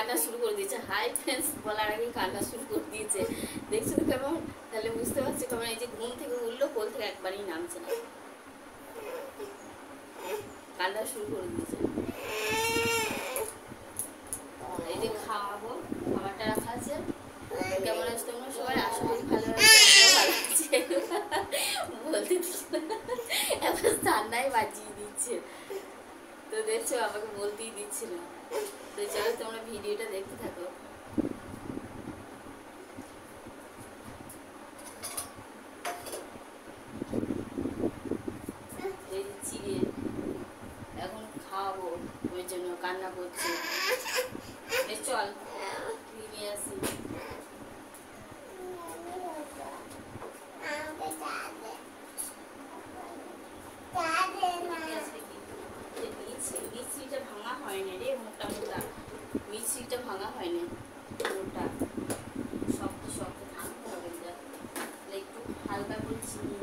কান্না শুরু করে দিয়েছে। হাই ফ্রেন্ডস বলার আগে কান্না শুরু করে দিয়েছে। দেখছো তো কেমন? তাহলে বুঝতে পারছি কেমন। এই যে ঘুম থেকে উঠলো, কোল থেকে একবারই নামছে না, কান্না শুরু করে দিয়েছে। এই যে খাওয়াবো, খাবারটা রাখা আছে। কেমন আছো তোমরা সবাই? আশা করি ভালো আছে। বলতে এখন ঠান্ডায় বাজিয়ে দিচ্ছে, তো দেখছো আমাকে বলতেই দিচ্ছে না। তো চলো তোমরা ভিডিওটা দেখতে থাকো। এই যে চিড়ে এখন খাওয়াবো, ওই জন্য কান্না করছে। চল নিয়ে আসি। মিষ্টিটা ভাঙা হয়নি রে, মোটা মোটা মিষ্টিটা ভাঙা হয়নি, মোটা শক্ত শক্ত ভাঙতে হবে। একটু হালকা করে চিনি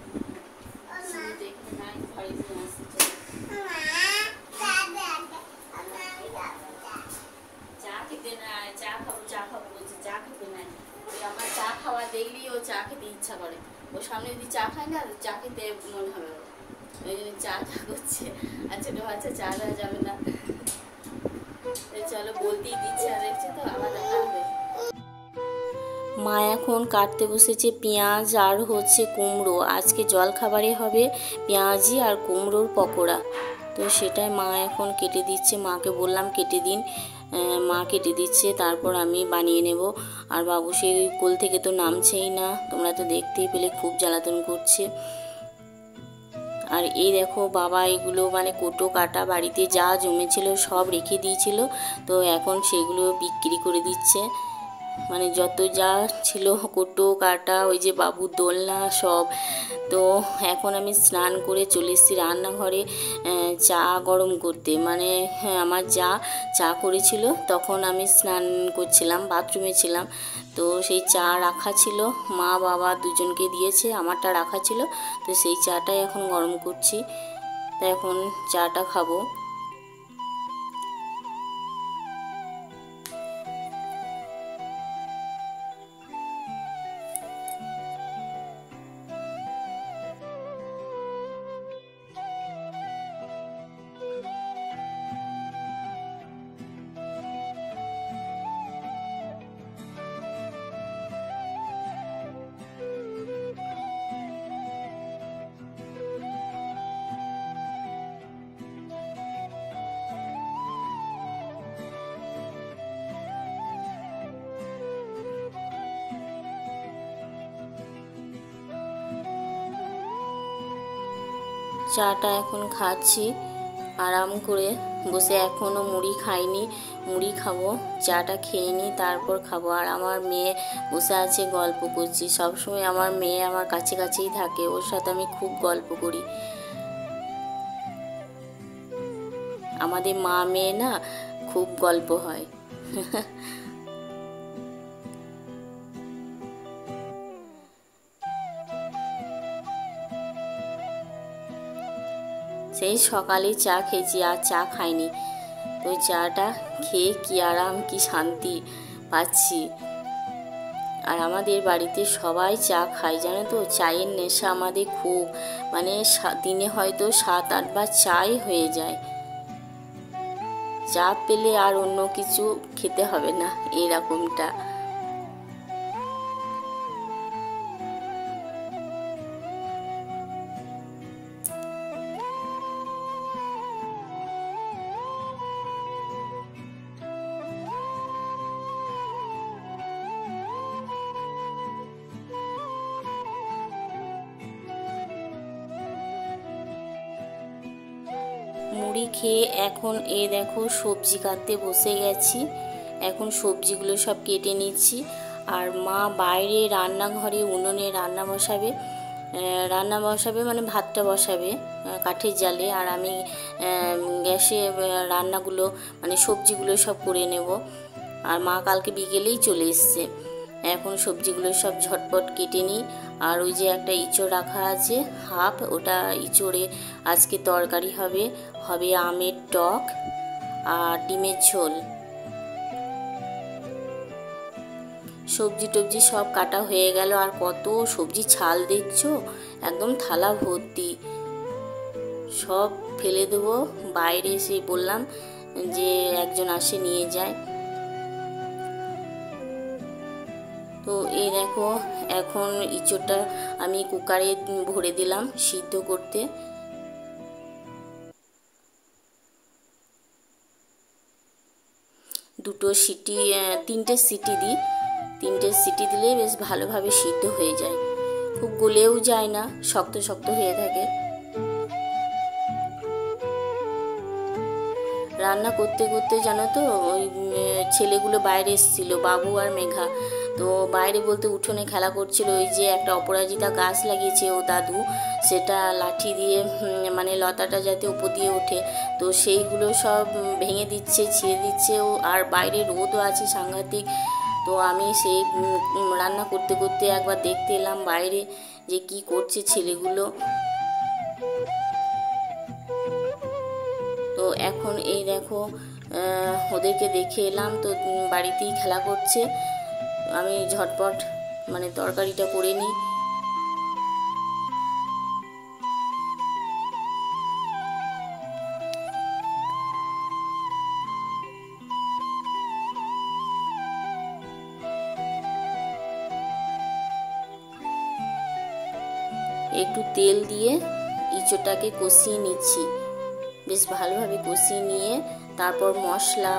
চিনিটা এখানে নাই, ঘরে নিয়ে আসি। চা খেতে নাই, চা খাবো চা খাবো বলছে, চা খেতে নাই। আমার চা খাওয়া দেখলেই ও চা খেতে ইচ্ছা করে। ওর সামনে যদি চা খায় না, চা খেতে মনে হবে, ওই জন্য চা করছে। আর ছোটো বাচ্চা চা দেওয়া যাবে না। চলো বলতেই দিচ্ছে, আর দেখছে তো আবার দেখা হবে। মা এখন কাটতে বসেছে পেঁয়াজ আর হচ্ছে কুমড়ো। আজকে জল খাবারে হবে পেঁয়াজি আর কুমড়োর পকোড়া, তো সেটাই মা এখন কেটে দিচ্ছে। মাকে বললাম কেটে দিন, মা কেটে দিচ্ছে, তারপর আমি বানিয়ে নেব। আর বাবু সে কোল থেকে তো নামছেই না, তোমরা তো দেখতেই পেলে, খুব জ্বালাতন করছে। আর এই দেখো বাবা এগুলো মানে কোটো কাটা বাড়িতে যা জমেছিল সব রেখে দিয়েছিল, তো এখন সেগুলো বিক্রি করে দিচ্ছে। মানে যত যা ছিল কোটো কাটা, ওই যে বাবুর দোলনা সব। তো এখন আমি স্নান করে চলে এসেছি রান্নাঘরে চা গরম করতে। মানে আমার যা চা করেছিল, তখন আমি স্নান করছিলাম, বাথরুমে ছিলাম। তো সেই চা রাখা ছিল, মা বাবা দুজনকে দিয়েছে, আমারটা রাখা ছিল। তো সেই চাটাই এখন গরম করছি, তাই এখন চাটা খাবো। চাটা এখন খাচ্ছি আরাম করে বসে, এখনও মুড়ি খাইনি, মুড়ি খাবো, চাটা খেয়ে নিই তারপর খাবো। আর আমার মেয়ে বসে আছে গল্প করছি, সবসময় আমার মেয়ে আমার কাছে কাছেই থাকে, ওর সাথে আমি খুব গল্প করি। আমাদের মা মেয়ে না খুব গল্প হয়। সেই সকালে চা খেয়েছি, আর চা খাইনি, তো চাটা খেয়ে কি আরাম, কি শান্তি পাচ্ছি। আর আমাদের বাড়িতে সবাই চা খায়, জানো তো, চায়ের নেশা আমাদের খুব, মানে দিনে হয়তো 7-8 বার চাই হয়ে যায়। চা পেলে আর অন্য কিছু খেতে হবে না, এরকমটা। মুড়ি খেয়ে এখন দেখো সবজি কাটতে বসে গেছি। এখন সবজিগুলো সব কেটে নিচ্ছি। আর মা বাইরে রান্নাঘরে উনুনে রান্না বসাবে, মানে ভাতটা বসাবে কাঠের জালে, আর আমি গ্যাসে রান্নাগুলো মানে সবজিগুলো সব করে নেব। আর মা কালকে বিকেলেই চলে এসছে। এখন সবজিগুলো সব ঝটপট কেটে নিই। আর ওই যে একটা ইঁচড় রাখা আছে হাফ, ওটা ইঁচড়ে আজকে তরকারি হবে আমের টক আর ডিমের ঝোল। সবজি টবজি সব কাটা হয়ে গেল। আর কত সবজি ছাল দেখছো, একদম থালা ভর্তি। সব ফেলে দেবো। বাইরে এসে বললাম যে একজন আসে নিয়ে যায়। তো এই দেখো, এখন ইঁচড়টা আমি কুকারে ভরে দিলাম সিদ্ধ করতে। দুটো সিটি, তিনটে সিটি দিই। তিনটে সিটি দিলে বেশ ভালোভাবে সিদ্ধ হয়ে যায়, খুব গলেও যায় না, শক্ত শক্ত হয়ে থাকে। রান্না করতে করতে জানো তো, ওই ছেলেগুলো বাইরে এসেছিল, বাবু আর মেঘা। তো বাইরে বলতে উঠোনে খেলা করছিল। ওই যে একটা অপরাজিতা গাছ লাগিয়েছে ও দাদু, সেটা লাঠি দিয়ে মানে লতাটা যাতে উপর দিয়ে ওঠে, তো সেইগুলো সব ভেঙে দিচ্ছে, ছিঁড়ে দিচ্ছে। ও আর বাইরে রোদও আছে সাংঘাতিক। তো আমি সেই রান্না করতে করতে একবার দেখতে এলাম বাইরে যে কি করছে ছেলেগুলো। তো এখন এই দেখো, ওদেরকে দেখে এলাম, তো বাড়িতেই খেলা করছে। আমি ঝটপট মানে তরকারিটা করে নিই। একটু তেল দিয়ে ইঁচড়টাকে কষিয়ে নিচ্ছি, বেশ ভালোভাবে কষিয়ে নিয়ে তারপর মশলা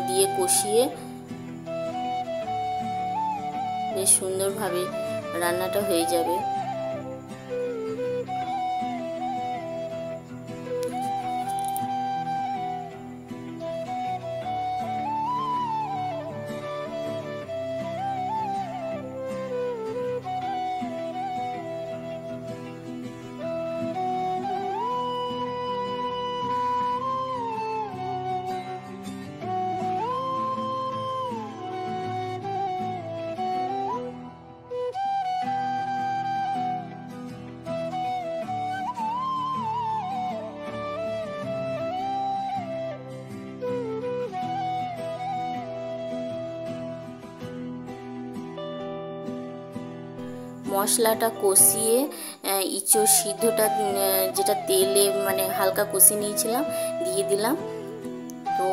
দিয়ে কষিয়ে বেশ সুন্দরভাবে রান্নাটা হয়ে যাবে। মশলাটা কষিয়ে ইঁচড় সিদ্ধটা যেটা তেলে মানে হালকা কষিয়ে নিয়েছিলাম দিয়ে দিলাম। তো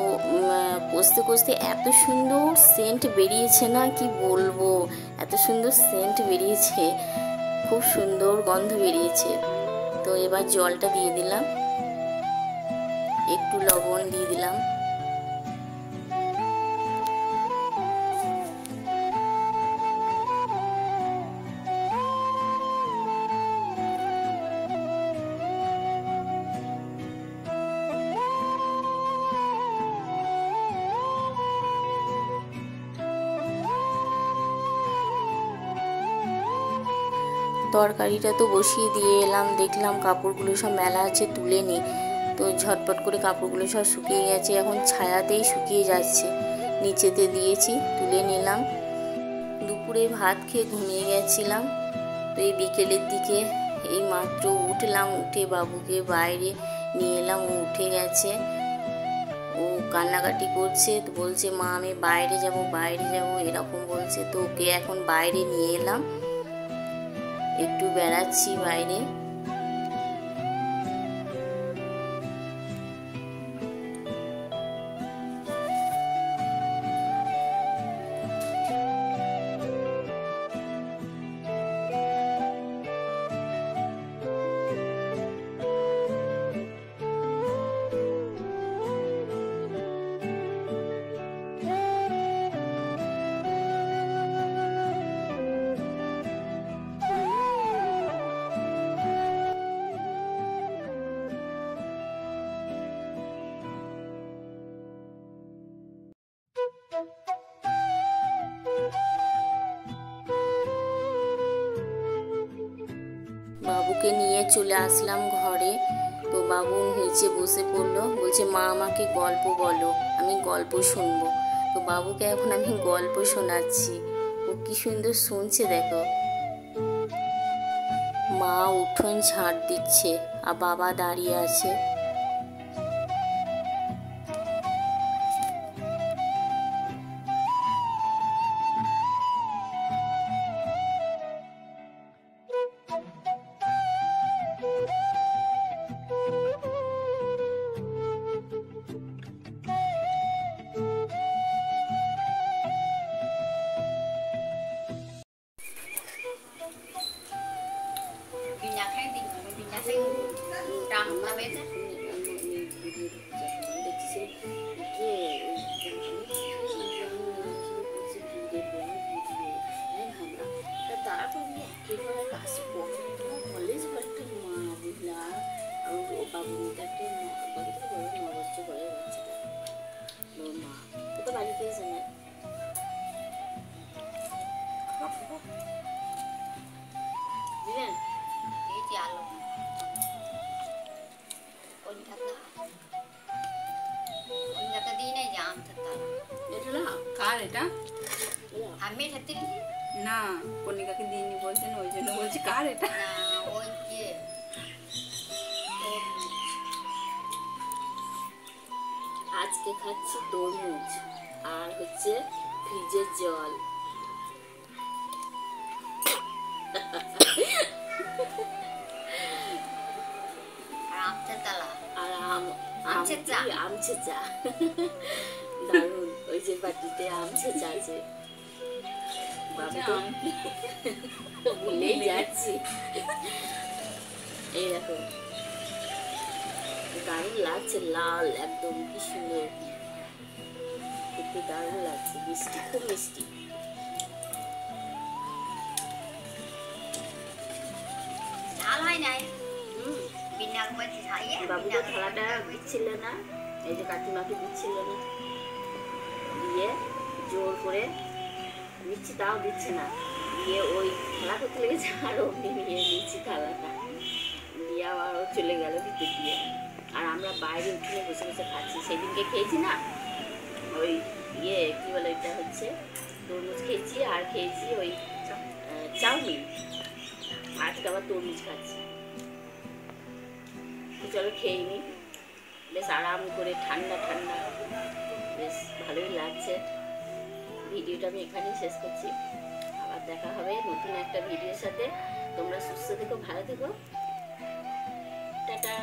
কষতে কষতে এত সুন্দর সেন্ট বেরিয়েছে না, কি বলবো, এত সুন্দর সেন্ট বেরিয়েছে, খুব সুন্দর গন্ধ বেরিয়েছে। তো এবার জলটা দিয়ে দিলাম, একটু লবণ দিয়ে দিলাম। তরকারিটা তো বসিয়ে দিয়ে এলাম, দেখলাম কাপড়গুলো সব মেলা আছে, তুলে নিই। তো ঝটপট করে কাপড়গুলো সব শুকিয়ে গেছে, এখন ছায়াতেই শুকিয়ে যাচ্ছে। নিচেতে দিয়েছি, তুলে নিলাম। দুপুরে ভাত খেয়ে ঘুমিয়ে গেছিলাম। তো এই বিকেলের দিকে এই মাত্র উঠলাম, উঠে বাবুকে বাইরে নিয়ে এলাম। ও উঠে গেছে, ও কান্নাকাটি করছে, তো বলছে মা আমি বাইরে যাব বাইরে যাব এরকম বলছে। তো ওকে এখন বাইরে নিয়ে এলাম, একটু বেড়াচ্ছি বাইরে। বাবুকে নিয়ে চলে আসলাম ঘরে। তো বাবু নিচে বসে পড়লো, বলছে মা আমাকে গল্প বলো, আমি গল্প শুনবো। তো বাবুকে এখন আমি গল্প শোনাচ্ছি, ও কি সুন্দর শুনছে দেখো। মা উঠোন ঝাড় দিচ্ছে আর বাবা দাঁড়িয়ে আছে। কলেজ একটা মা বুঝলা আর বাবু একটা বাচ্চা বড় 9 বছর বয়স বাচ্চাটা মা তো বাড়িতে এসে না বুঝলেন এই যে আলো কোনটা দিই নাই জাম থাকতা এটা না কার এটা আমি খেতে না কনিকাকে দিইনি বলছেন ওই জন্য বলছি কার এটা না ওই যে আজকে খাচ্ছি তরমুজ আর হচ্ছে ফ্রিজের জল আর আমছে চা দারুন ওই যে বাটিতে আমছে চা আছে ভুলেই যাচ্ছি এই দেখো দারুণ লাগছে লাল একদম কি সুন্দর একটু দারুণ লাগছে মিষ্টি খুব মিষ্টি বাবুকে থালাটা দিচ্ছিল না এই যে কাকিমাকে দিচ্ছিল না দিয়ে জোর করে নিচ্ছি তাও দিচ্ছে না দিয়ে ওই খেলা করতে লেগেছে আর অমনি নিয়ে নিচ্ছি থালাটা দিয়ে আবার ও চলে গেল ভিতর দিয়ে আর আমরা বাইরে উঠে বসে বসে খাচ্ছি সেদিনকে খেয়েছি না ওই কি বলে এটা হচ্ছে তরমুজ খেয়েছি আর খেয়েছি ওই চাউমিন আজকে আবার তরমুজ খাচ্ছি চলো খেয়ে নি বেশ আরাম করে ঠান্ডা ঠান্ডা বেশ ভালোই লাগছে ভিডিওটা আমি এখানেই শেষ করছি আবার দেখা হবে নতুন একটা ভিডিওর সাথে তোমরা সুস্থ থেকো ভালো থেকো টাটা